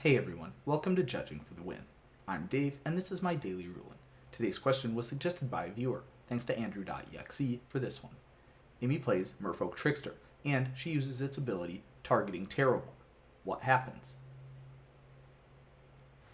Hey everyone, welcome to Judging for the Win. I'm Dave, and this is my daily ruling. Today's question was suggested by a viewer, thanks to Andrew.exe for this one. Amy plays Merfolk Trickster, and she uses its ability targeting Terravore. What happens?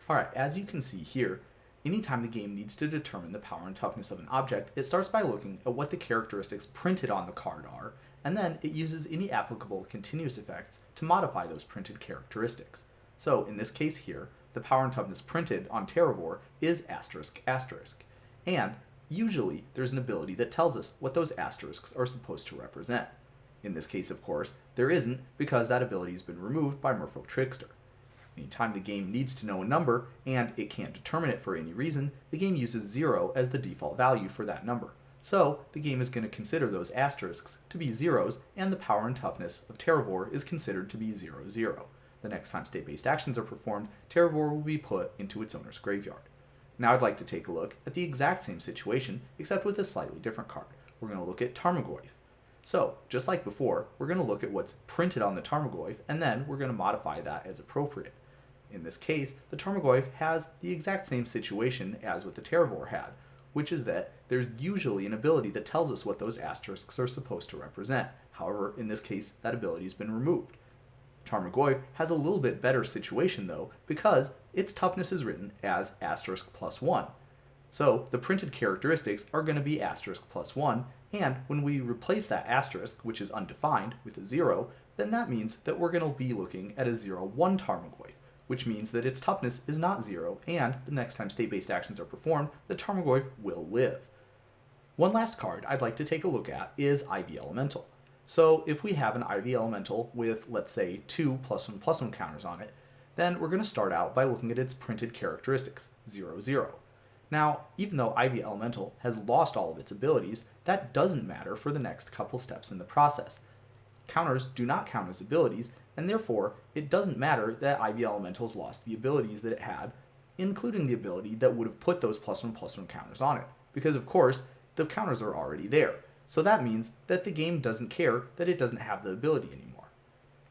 Alright, as you can see here, anytime the game needs to determine the power and toughness of an object, it starts by looking at what the characteristics printed on the card are, and then it uses any applicable continuous effects to modify those printed characteristics. So in this case here, the power and toughness printed on Terravore is asterisk asterisk. And usually there's an ability that tells us what those asterisks are supposed to represent. In this case, of course, there isn't because that ability has been removed by Merfolk Trickster. Anytime the game needs to know a number and it can't determine it for any reason, the game uses 0 as the default value for that number. So the game is going to consider those asterisks to be zeros, and the power and toughness of Terravore is considered to be 0, 0. The next time state-based actions are performed, Terravore will be put into its owner's graveyard. Now I'd like to take a look at the exact same situation, except with a slightly different card. We're going to look at Tarmogoyf. So, just like before, we're going to look at what's printed on the Tarmogoyf, and then we're going to modify that as appropriate. In this case, the Tarmogoyf has the exact same situation as what the Terravore had, which is that there's usually an ability that tells us what those asterisks are supposed to represent. However, in this case, that ability has been removed. Tarmogoyf has a little bit better situation though, because its toughness is written as asterisk plus 1. So the printed characteristics are going to be asterisk plus 1, and when we replace that asterisk, which is undefined, with a 0, then that means that we're going to be looking at a 0-1 Tarmogoyf, which means that its toughness is not 0, and the next time state-based actions are performed, the Tarmogoyf will live. One last card I'd like to take a look at is Ivy Elemental. So if we have an Ivy Elemental with, let's say, 2 +1/+1 counters on it, then we're going to start out by looking at its printed characteristics, 0, 0. Now, even though Ivy Elemental has lost all of its abilities, that doesn't matter for the next couple steps in the process. Counters do not count as abilities, and therefore it doesn't matter that Ivy Elemental's lost the abilities that it had, including the ability that would have put those +1/+1 counters on it, because of course the counters are already there. So that means that the game doesn't care that it doesn't have the ability anymore.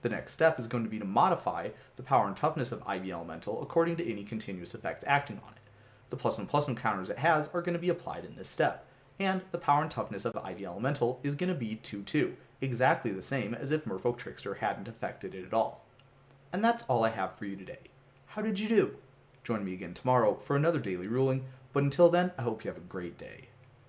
The next step is going to be to modify the power and toughness of Ivy Elemental according to any continuous effects acting on it. The +1/+1 counters it has are going to be applied in this step, and the power and toughness of Ivy Elemental is going to be 2, 2, exactly the same as if Merfolk Trickster hadn't affected it at all. And that's all I have for you today. How did you do? Join me again tomorrow for another daily ruling, but until then, I hope you have a great day.